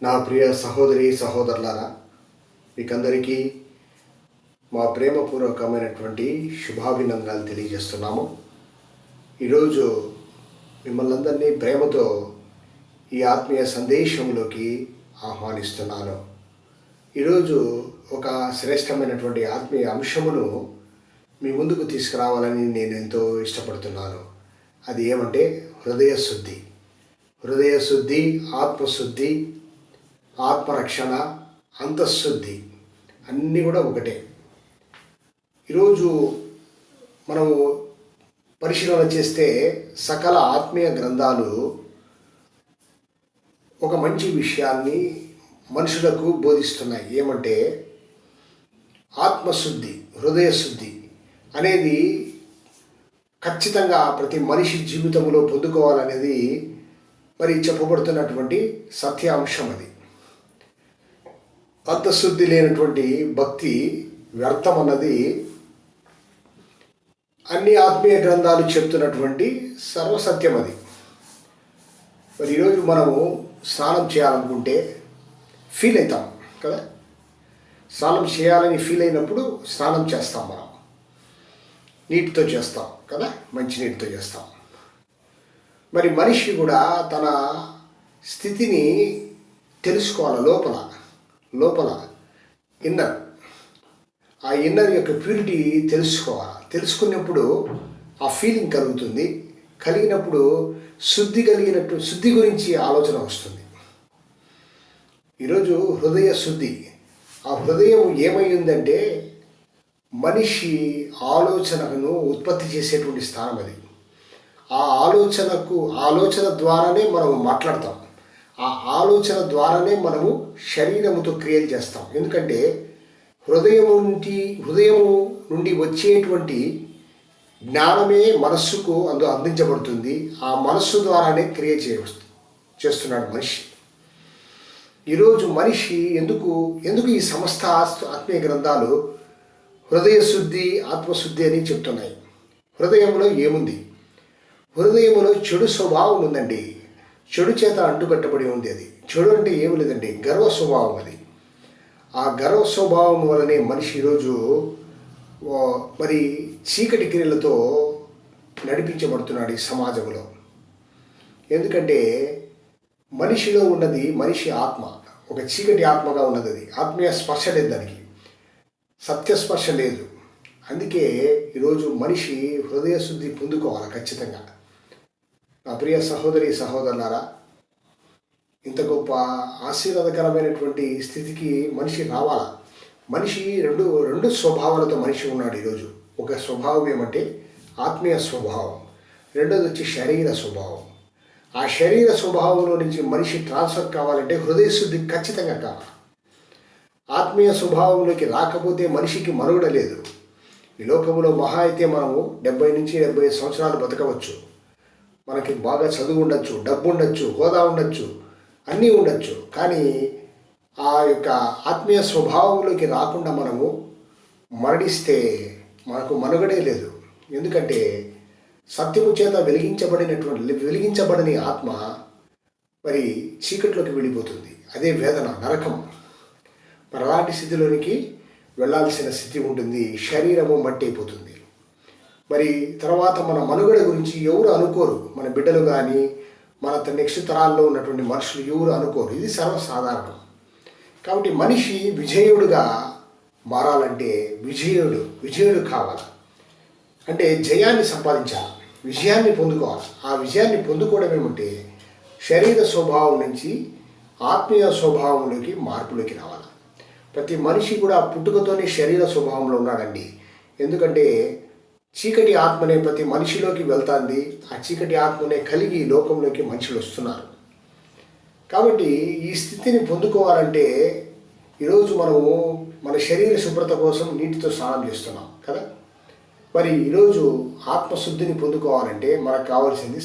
నా ప్రియ సహోదరి సహోదరులారా, మీకందరికీ మా ప్రేమపూర్వకమైనటువంటి శుభాభినందనాలు తెలియజేస్తున్నాము. ఈరోజు మిమ్మల్ని అందరినీ ప్రేమతో ఈ ఆత్మీయ సందేశంలోకి ఆహ్వానిస్తున్నాను. ఈరోజు ఒక శ్రేష్టమైనటువంటి ఆత్మీయ అంశమును మీ ముందుకు తీసుకురావాలని నేను ఎంతో ఇష్టపడుతున్నాను. అది ఏమంటే హృదయ శుద్ధి, ఆత్మశుద్ధి, ఆత్మరక్షణ, అంతఃశుద్ధి అన్నీ కూడా ఒకటే. ఈరోజు మనము పరిశీలన చేస్తే సకల ఆత్మీయ గ్రంథాలు ఒక మంచి విషయాన్ని మనుషులకు బోధిస్తున్నాయి. ఏమంటే ఆత్మశుద్ధి, హృదయ శుద్ధి అనేది ఖచ్చితంగా ప్రతి మనిషి జీవితంలో పొందుకోవాలనేది మరి చెప్పబడుతున్నటువంటి సత్యాంశం. అది అంతఃశుద్ధి లేనటువంటి భక్తి వ్యర్థం అన్నది అన్ని ఆత్మీయ గ్రంథాలు చెప్తున్నటువంటి సర్వసత్యం. అది మరి ఈరోజు మనము స్నానం చేయాలనుకుంటే ఫీల్ అవుతాం కదా. స్నానం చేయాలని ఫీల్ అయినప్పుడు స్నానం చేస్తాం. మనం నీటితో చేస్తాం కదా, మంచి నీటితో చేస్తాం. మరి మనిషి కూడా తన స్థితిని తెలుసుకోవాలి. లోపల ఇన్నర్, ఆ ఇన్నర్ యొక్క ప్యూరిటీ తెలుసుకోవాలి. తెలుసుకున్నప్పుడు ఆ ఫీలింగ్ కలుగుతుంది. కలిగినప్పుడు శుద్ధి గురించి ఆలోచన వస్తుంది. ఈరోజు హృదయ శుద్ధి, ఆ హృదయం ఏమైందంటే మనిషి ఆలోచనను ఉత్పత్తి చేసేటువంటి స్థానం. అది ఆ ఆలోచన ద్వారానే మనము మాట్లాడతాం. ఆ ఆలోచన ద్వారానే మనము శరీరముతో క్రియలు చేస్తాం. ఎందుకంటే హృదయము నుండి వచ్చేటువంటి జ్ఞానమే మనస్సుకు అందించబడుతుంది. ఆ మనస్సు ద్వారానే క్రియ చేస్తున్నాడు మనిషి. ఈరోజు మనిషి ఎందుకు ఈ సమస్త ఆత్మీయ గ్రంథాలు హృదయ శుద్ధి, ఆత్మశుద్ధి అని చెప్తున్నాయి. హృదయంలో ఏముంది? హృదయంలో చెడు స్వభావం ఉందండి. చెడు చేత అంటుకట్టబడి ఉంది. అది చెడు అంటే ఏమి లేదండి, గర్వ స్వభావం. అది ఆ గర్వ స్వభావం వలనే మనిషి ఈరోజు మరి చీకటి క్రియలతో నడిపించబడుతున్నాడు ఈ సమాజంలో. ఎందుకంటే మనిషిలో ఉన్నది మనిషి ఆత్మ ఒక చీకటి ఆత్మగా ఉన్నది. అది ఆత్మీయ స్పర్శ లేదు, దానికి సత్యస్పర్శ లేదు. అందుకే ఈరోజు మనిషి హృదయ శుద్ధి పొందుకోవాలి ఖచ్చితంగా. నా ప్రియ సహోదరి సహోదరులారా, ఇంత గొప్ప ఆశీర్వాదకరమైనటువంటి స్థితికి మనిషి రావాలా. మనిషి రెండు స్వభావాలతో మనిషి ఉన్నాడు ఈరోజు. ఒక స్వభావం ఏమంటే ఆత్మీయ స్వభావం, రెండోది వచ్చి శరీర స్వభావం. ఆ శరీర స్వభావంలో నుంచి మనిషి ట్రాన్స్ఫర్ కావాలంటే హృదయ శుద్ధి ఖచ్చితంగా కావాలి. ఆత్మీయ స్వభావంలోకి రాకపోతే మనిషికి మనుగడ లేదు. ఈ లోకంలో మహా అయితే మనము 70 నుంచి 75 సంవత్సరాలు బతకవచ్చు. మనకి బాగా చదువు ఉండొచ్చు, డబ్బు ఉండొచ్చు, హోదా ఉండొచ్చు, అన్నీ ఉండొచ్చు. కానీ ఆ యొక్క ఆత్మీయ స్వభావంలోకి రాకుండా మనము మరణిస్తే మనకు మనుగడే లేదు. ఎందుకంటే సత్యము చేత వెలిగించబడని ఆత్మ మరి చీకట్లోకి వెళ్ళిపోతుంది. అదే వేదన, నరకం. మరి అలాంటి స్థితిలోనికి వెళ్ళాల్సిన స్థితి ఉంటుంది. శరీరము మట్టి అయిపోతుంది. మరి తర్వాత మన మనుగడ గురించి ఎవరు అనుకోరు. మన బిడ్డలు కానీ మన నెక్స్ట్ తరాల్లో ఉన్నటువంటి మనుషులు ఎవరు అనుకోరు. ఇది సర్వసాధారణం. కాబట్టి మనిషి విజయుడుగా మారాలంటే విజయుడు కావాలి. అంటే జయాన్ని సంపాదించాలి, విజయాన్ని పొందుకోవాలి. ఆ విజయాన్ని పొందుకోవడం ఏమంటే శరీర స్వభావం నుంచి ఆత్మీయ స్వభావంలోకి మార్పులోకి రావాలి. ప్రతి మనిషి కూడా పుట్టుకతోనే శరీర స్వభావంలో ఉన్నాడండి. ఎందుకంటే చీకటి ఆత్మనే ప్రతి మనిషిలోకి వెళ్తుంది. ఆ చీకటి ఆత్మనే కలిగి లోకంలోకి మనుషులు వస్తున్నారు. కాబట్టి ఈ స్థితిని పొందుకోవాలంటే ఈరోజు మనము మన శరీర శుభ్రత కోసం నీటితో స్నానం చేస్తున్నాం కదా. మరి ఈరోజు ఆత్మశుద్ధిని పొందుకోవాలంటే మనకు కావాల్సింది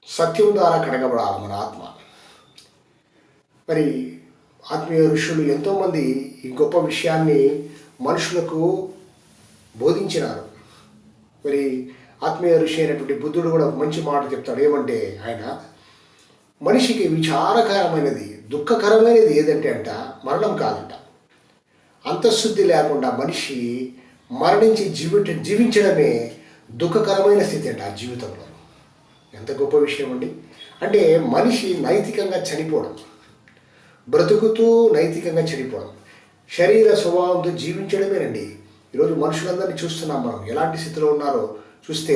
సత్యం ద్వారా కడగబడాలి మన ఆత్మ. మరి ఆత్మీయ ఋషులు ఎంతోమంది ఈ గొప్ప విషయాన్ని మనుషులకు బోధించినారు. మరి ఆత్మీయ ఋషి అయినటువంటి బుద్ధుడు కూడా ఒక మంచి మాట చెప్తాడు. ఏమంటే ఆయన మనిషికి విచారకరమైనది, దుఃఖకరమైనది ఏదంటే అంట మరణం కాదంట. అంతఃశుద్ధి లేకుండా మనిషి మరణించి జీవించడమే దుఃఖకరమైన స్థితి అంట ఆ జీవితంలో. ఎంత గొప్ప విషయం అండి. అంటే మనిషి నైతికంగా చనిపోవడం, బ్రతుకుతూ నైతికంగా చనిపోవడం, శరీర స్వభావంతో జీవించడమేనండి. ఈరోజు మనుషులందరినీ చూస్తున్నాం మనం, ఎలాంటి స్థితిలో ఉన్నారో చూస్తే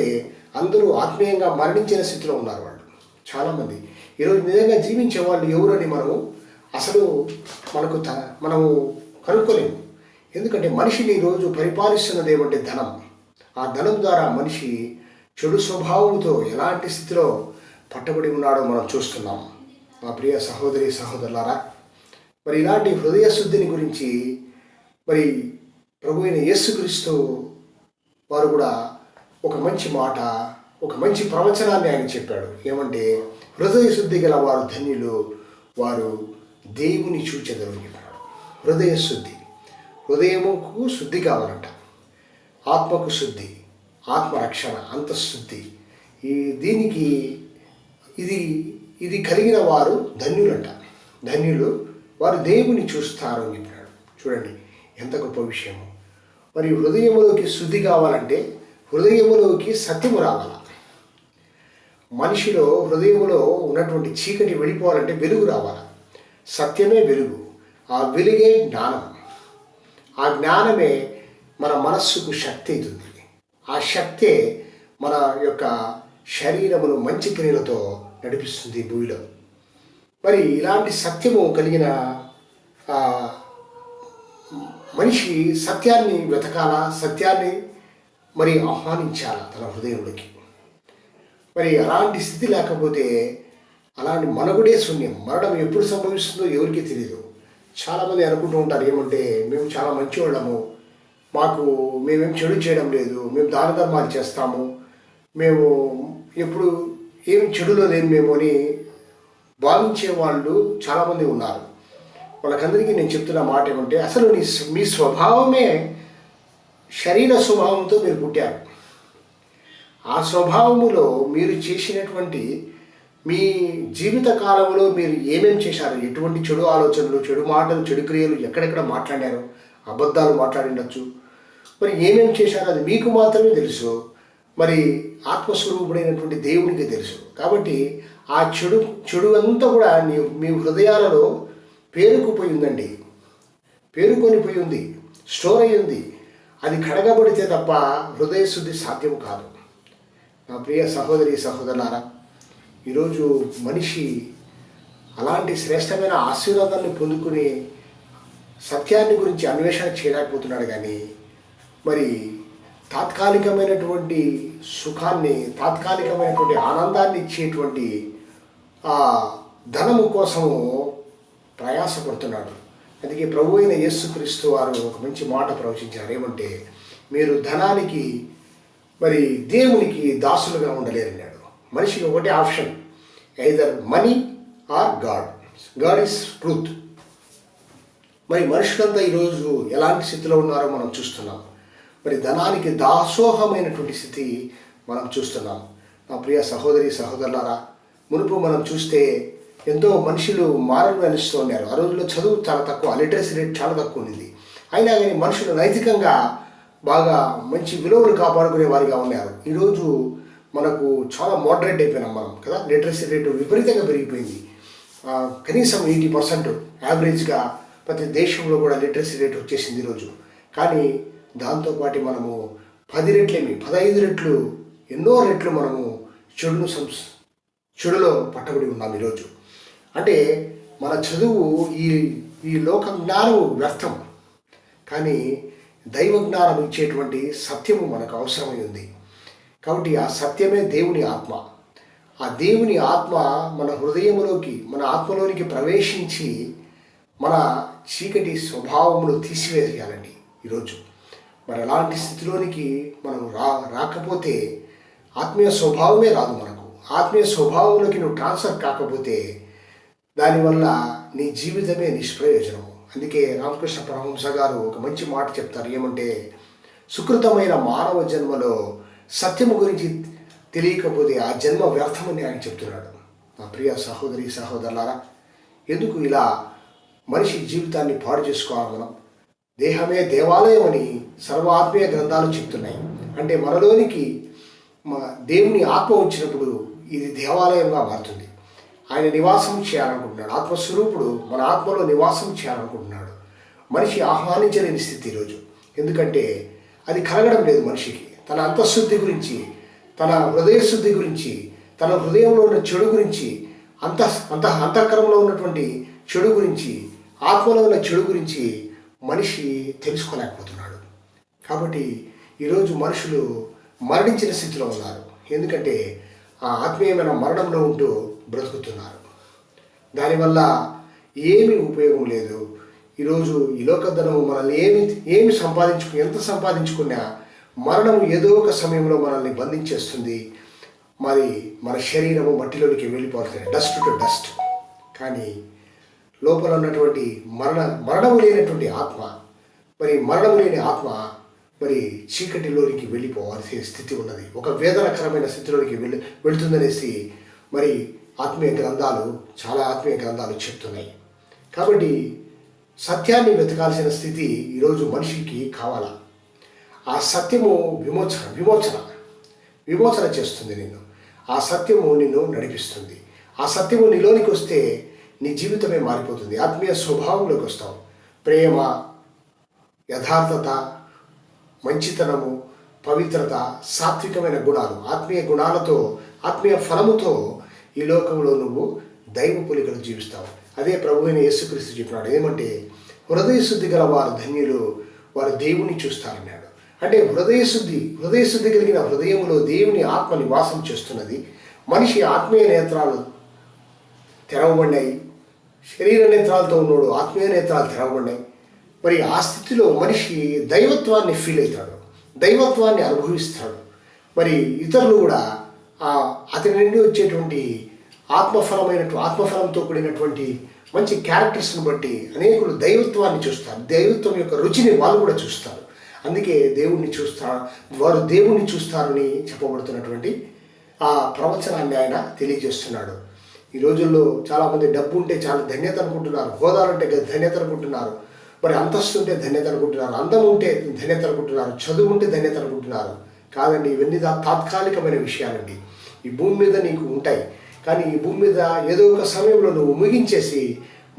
అందరూ ఆత్మీయంగా మరణించిన స్థితిలో ఉన్నారు వాళ్ళు చాలామంది. ఈరోజు నిజంగా జీవించే వాళ్ళు ఎవరని అసలు మనము కనుక్కోలేము. ఎందుకంటే మనిషిని ఈరోజు పరిపాలిస్తున్నది ఏమంటే ధనం. ఆ ధనం ద్వారా మనిషి చెడు స్వభావంతో ఎలాంటి స్థితిలో పట్టబడి ఉన్నాడో మనం చూస్తున్నాం. మా ప్రియ సహోదరి సహోదరులారా, మరి ఇలాంటి హృదయ శుద్ధిని గురించి మరి ప్రభు అయిన యేసుక్రీస్తు వారు కూడా ఒక మంచి మాట, ఒక మంచి ప్రవచనాన్ని ఆయన చెప్పాడు. ఏమంటే హృదయ శుద్ధి గల వారు ధన్యులు, వారు దేవుని చూచెదరు అని చెప్పాడు. హృదయ శుద్ధి, హృదయముకు శుద్ధి కావాలంట, ఆత్మకు శుద్ధి, ఆత్మరక్షణ, అంతఃశుద్ధి. దీనికి ఇది కలిగిన వారు ధన్యులంట. ధన్యులు, వారు దేవుని చూస్తారు అని చెప్పాడు. చూడండి ఎంత గొప్ప విషయము. మరి హృదయములోకి శుద్ధి కావాలంటే హృదయములోకి సత్యము రావాలి. మనిషిలో హృదయములో ఉన్నటువంటి చీకటి వెళ్ళిపోవాలంటే వెలుగు రావాలి. సత్యమే వెలుగు, ఆ వెలుగే జ్ఞానం. ఆ జ్ఞానమే మన మనస్సుకు శక్తి అవుతుంది. ఆ శక్తే మన యొక్క శరీరమును మంచి క్రియలతో నడిపిస్తుంది భూమిలో. మరి ఇలాంటి సత్యము కలిగిన మనిషి సత్యాన్ని వెతకాల, సత్యాన్ని మరి ఆహ్వానించాల తన హృదయంలోకి. మరి అలాంటి స్థితి లేకపోతే అలాంటి మనుగడే శూన్యం. మరణం ఎప్పుడు సంభవిస్తుందో ఎవరికీ తెలియదు. చాలామంది అనుకుంటూ ఉంటారు ఏమంటే, మేము చాలా మంచివాళ్ళము, మేమేం చెడు చేయడం లేదు, మేము దాన ధర్మాలు చేస్తాము, మేము ఎప్పుడు ఏమి చెడులో లేని మేము అని భావించే వాళ్ళు చాలామంది ఉన్నారు. వాళ్ళకందరికీ నేను చెప్తున్న మాట ఏమంటే, అసలు మీ స్వభావమే శరీర స్వభావంతో మీరు పుట్టారు. ఆ స్వభావములో మీరు చేసినటువంటి మీ జీవిత కాలంలో మీరు ఏమేమి చేశారు, ఎటువంటి చెడు ఆలోచనలు, చెడు మాటలు, చెడు క్రియలు ఎక్కడెక్కడ మాట్లాడారో, అబద్ధాలు మాట్లాడిండొచ్చు, మరి ఏమేమి చేశారో అది మీకు మాత్రమే తెలుసు. మరి ఆత్మస్వరూపుడైనటువంటి దేవునికి తెలుసు. కాబట్టి ఆ చెడు అంతా కూడా మీ హృదయాలలో పేరుకుపోయి ఉందండి, పేరుకొని పోయి ఉంది, స్టోర్ అయి ఉంది. అది కడగబడితే తప్ప హృదయ శుద్ధి సాధ్యం కాదు. నా ప్రియ సహోదరి సహోదరులారా, ఈరోజు మనిషి అలాంటి శ్రేష్టమైన ఆశీర్వాదాన్ని పొందుకుని సత్యాన్ని గురించి అన్వేషణ చేయలేకపోతున్నాడు. కానీ మరి తాత్కాలికమైనటువంటి సుఖాన్ని, తాత్కాలికమైనటువంటి ఆనందాన్ని ఇచ్చేటువంటి ఆ ధనము కోసము ప్రయాసపడుతున్నాడు. అందుకే ప్రభు అయిన యేసుక్రీస్తు వారు ఒక మంచి మాట ప్రవచించారు. ఏమంటే, మీరు ధనానికి మరి దేవునికి దాసులుగా ఉండలేరన్నాడు. మనిషికి ఒకటే option, either money are God. God is truth. మరి మనుషులంతా ఈరోజు ఎలాంటి స్థితిలో ఉన్నారో మనం చూస్తున్నాం. మరి ధనానికి దాసోహమైనటువంటి స్థితి మనం చూస్తున్నాం. నా ప్రియ సహోదరి సహోదరులారా, మునుపు మనం చూస్తే ఎంతో మనుషులు మారలు అనిస్తూ ఉన్నారు. ఆ రోజుల్లో చదువు చాలా తక్కువ, లిటరసీ రేట్ చాలా తక్కువ ఉంది. అయినా కానీ మనుషులు నైతికంగా బాగా మంచి విలువలు కాపాడుకునే వారిగా ఉన్నారు. ఈరోజు మనకు చాలా మోడరేట్ అయిపోయినాం మనం కదా. లిటరసీ రేటు విపరీతంగా పెరిగిపోయింది. కనీసం 80% యావరేజ్గా ప్రతి దేశంలో కూడా లిటరసీ రేట్ వచ్చేసింది ఈరోజు. కానీ దాంతోపాటు మనము 10 రెట్లేమి, 15 రెట్లు, ఎన్నో రెట్లు మనము చెడులో పట్టబడి ఉన్నాం ఈరోజు. అంటే మన చదువు, ఈ లోక జ్ఞానము వ్యర్థం, కానీ దైవ జ్ఞానం ఇచ్చేటువంటి సత్యము మనకు అవసరమై ఉంది. కాబట్టి ఆ సత్యమే దేవుని ఆత్మ. ఆ దేవుని ఆత్మ మన హృదయములోకి, మన ఆత్మలోనికి ప్రవేశించి మన చీకటి స్వభావమును తీసివేయాలండి ఈరోజు. మరి అలాంటి స్థితిలోనికి మనం రాకపోతే ఆత్మీయ స్వభావమే రాదు మనకు. ఆత్మీయ స్వభావంలోకి నువ్వు ట్రాన్స్ఫర్ కాకపోతే దానివల్ల నీ జీవితమే నిష్ప్రయోజనము. అందుకే రామకృష్ణ పరమహంస గారు ఒక మంచి మాట చెప్తారు. ఏమంటే, సుకృతమైన మానవ జన్మలో సత్యము గురించి తెలియకపోతే ఆ జన్మ వ్యర్థమని ఆయన చెప్తున్నాడు. మా ప్రియ సహోదరి సహోదరులారా, ఎందుకు ఇలా మనిషి జీవితాన్ని పాడు చేసుకోవాలి? మనం దేహమే దేవాలయం అని సర్వాత్మీయ గ్రంథాలు చెప్తున్నాయి. అంటే మనలోనికి దేవుని ఆత్మ వచ్చినప్పుడు ఇది దేవాలయంగా మారుతుంది. ఆయన నివాసం చేయాలనుకుంటున్నాడు. ఆత్మస్వరూపుడు మన ఆత్మలో నివాసం చేయాలనుకుంటున్నాడు. మనిషి ఆహ్వానించలేని స్థితి ఈరోజు. ఎందుకంటే అది కలగడం లేదు మనిషికి. తన అంతఃశుద్ధి గురించి, తన హృదయ శుద్ధి గురించి, తన హృదయంలో ఉన్న చెడు గురించి, అంతఃకరంలో ఉన్నటువంటి చెడు గురించి, ఆత్మలో ఉన్న చెడు గురించి మనిషి తెలుసుకోలేకపోతున్నాడు. కాబట్టి ఈరోజు మనుషులు మరణించిన స్థితిలో ఉన్నారు. ఎందుకంటే ఆ ఆత్మీయమైన మరణంలో ఉంటూ బ్రతుకుతున్నారు. దానివల్ల ఏమీ ఉపయోగం లేదు. ఈరోజు ఈ లోకధనము మనల్ని ఏమి ఎంత సంపాదించుకున్నా మరణము ఏదో ఒక సమయంలో మనల్ని బంధించేస్తుంది. మరి మన శరీరము మట్టిలోనికి వెళ్ళిపోతుంది, డస్ట్ టు డస్ట్. కానీ లోపల ఉన్నటువంటి మరణము లేనటువంటి ఆత్మ, మరణము లేని ఆత్మ చీకటిలోనికి వెళ్ళిపోవాల్సిన స్థితి ఉన్నది. ఒక వేదనకరమైన స్థితిలోనికి వెళుతుందనేసి చాలా ఆత్మీయ గ్రంథాలు చెప్తున్నాయి. కాబట్టి సత్యాన్ని వెతకాల్సిన స్థితి ఈరోజు మనిషికి కావాలా? ఆ సత్యము విమోచన చేస్తుంది నిన్ను. ఆ సత్యము నిన్ను నడిపిస్తుంది. ఆ సత్యము నీలోనికి వస్తే నీ జీవితమే మారిపోతుంది. ఆత్మీయ స్వభావంలోకి వస్తావు. ప్రేమ, యథార్థత, మంచితనము, పవిత్రత, సాత్వికమైన గుణాలు, ఆత్మీయ గుణాలతో, ఆత్మీయ ఫలముతో ఈ లోకంలో నువ్వు దైవ పోలికలు జీవిస్తావు. అదే ప్రభువైన యేసుక్రీస్తు చెప్పినాడు. ఏమంటే హృదయ శుద్ధి గల వారు ధన్యులు, వారు దేవుని చూస్తారన్నాడు. అంటే హృదయ శుద్ధి కలిగిన హృదయంలో దేవుని ఆత్మ నివాసం చేస్తున్నది. మనిషి ఆత్మీయ నేత్రాలు తెరవబడినాయి. శరీర నేత్రాలతో ఉన్నాడు, ఆత్మీయ నేత్రాలు తెరవబడినాయి. ఆ స్థితిలో మనిషి దైవత్వాన్ని ఫీల్ అవుతాడు, దైవత్వాన్ని అనుభవిస్తాడు. ఇతరులు కూడా అతని నుండి వచ్చేటువంటి ఆత్మఫలంతో కూడినటువంటి మంచి క్యారెక్టర్స్ని బట్టి అనేకులు దైవత్వాన్ని చూస్తారు. దైవత్వం యొక్క రుచిని వాళ్ళు కూడా చూస్తారు. అందుకే వారు దేవుణ్ణి చూస్తారని చెప్పబడుతున్నటువంటి ఆ ప్రవచనాన్ని ఆయన తెలియజేస్తున్నాడు. ఈ రోజుల్లో చాలామంది డబ్బు ఉంటే చాలా ధన్యత అనుకుంటున్నారు, హోదాలుంటే ధన్యత అనుకుంటున్నారు, అంతస్తు ఉంటే ధన్యత అనుకుంటున్నారు, అందం ఉంటే ధన్యత అనుకుంటున్నారు, చదువు ఉంటే ధన్యత అనుకుంటున్నారు. కాదండి, ఇవన్నీ తాత్కాలికమైన విషయాలండి. ఈ భూమి మీద నీకు ఉంటాయి, కానీ ఈ భూమి మీద ఏదో ఒక సమయంలో నువ్వు ముగించేసి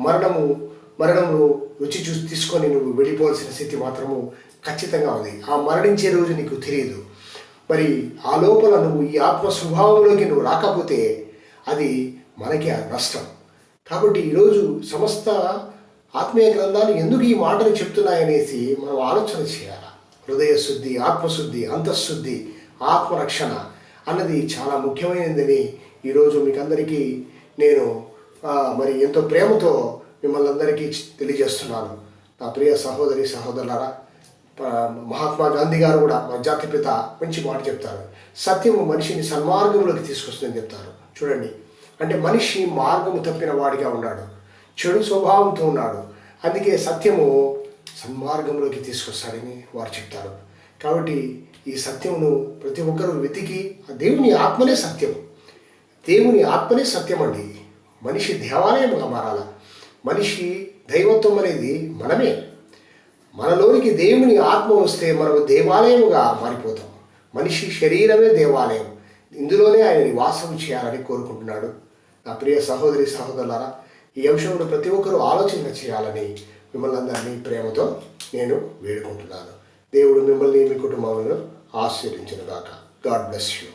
మరణము రుచి చూసి తీసుకొని నువ్వు వెళ్ళిపోవాల్సిన స్థితి మాత్రము ఖచ్చితంగా ఉంది. ఆ మరణించే రోజు నీకు తెలియదు. ఆ లోపల నువ్వు ఈ ఆత్మ స్వభావంలోకి నువ్వు రాకపోతే అది మనకి నష్టం. కాబట్టి ఈరోజు సమస్త ఆత్మీయ గ్రంథాలు ఎందుకు ఈ మాటలు చెప్తున్నాయనేసి మనం ఆలోచన చేయాలి. హృదయ శుద్ధి, ఆత్మశుద్ధి, అంతఃశుద్ధి, ఆత్మరక్షణ అన్నది చాలా ముఖ్యమైనదని ఈరోజు మీకు అందరికీ నేను ఎంతో ప్రేమతో మిమ్మల్ని అందరికీ తెలియజేస్తున్నాను. నా ప్రియ సహోదరి సహోదరులారా, మహాత్మా గాంధీ గారు కూడా మా జాతిపిత మంచి మాట చెప్తారు. సత్యము మనిషిని సన్మార్గంలోకి తీసుకొస్తుందని చెప్తారు. చూడండి, అంటే మనిషి మార్గము తప్పిన వాడిగా ఉన్నాడు, చెడు స్వభావంతో ఉన్నాడు. అందుకే సత్యము సన్మార్గంలోకి తీసుకొస్తాడని వారు చెప్తారు. కాబట్టి ఈ సత్యమును ప్రతి ఒక్కరూ వెతికి, దేవుని ఆత్మనే సత్యం, దేవుని ఆత్మనే సత్యం అండి. మనిషి దేవాలయముగా మారాల. మనిషి దైవత్వం అనేది మనమే. మనలోనికి దేవుని ఆత్మ వస్తే మనము దేవాలయముగా మారిపోతాం. మనిషి శరీరమే దేవాలయం. ఇందులోనే ఆయన నివాసం చేయాలని కోరుకుంటున్నాడు. నా ప్రియ సహోదరి సహోదరులారా, ఈ అంశంలో ప్రతి ఒక్కరూ ఆలోచన చేయాలని మిమ్మల్ని అందరినీ ప్రేమతో నేను వేడుకుంటున్నాను. దేవుడు మిమ్మల్ని, మీ కుటుంబాలను ఆశీర్వదించును గాక. God bless you.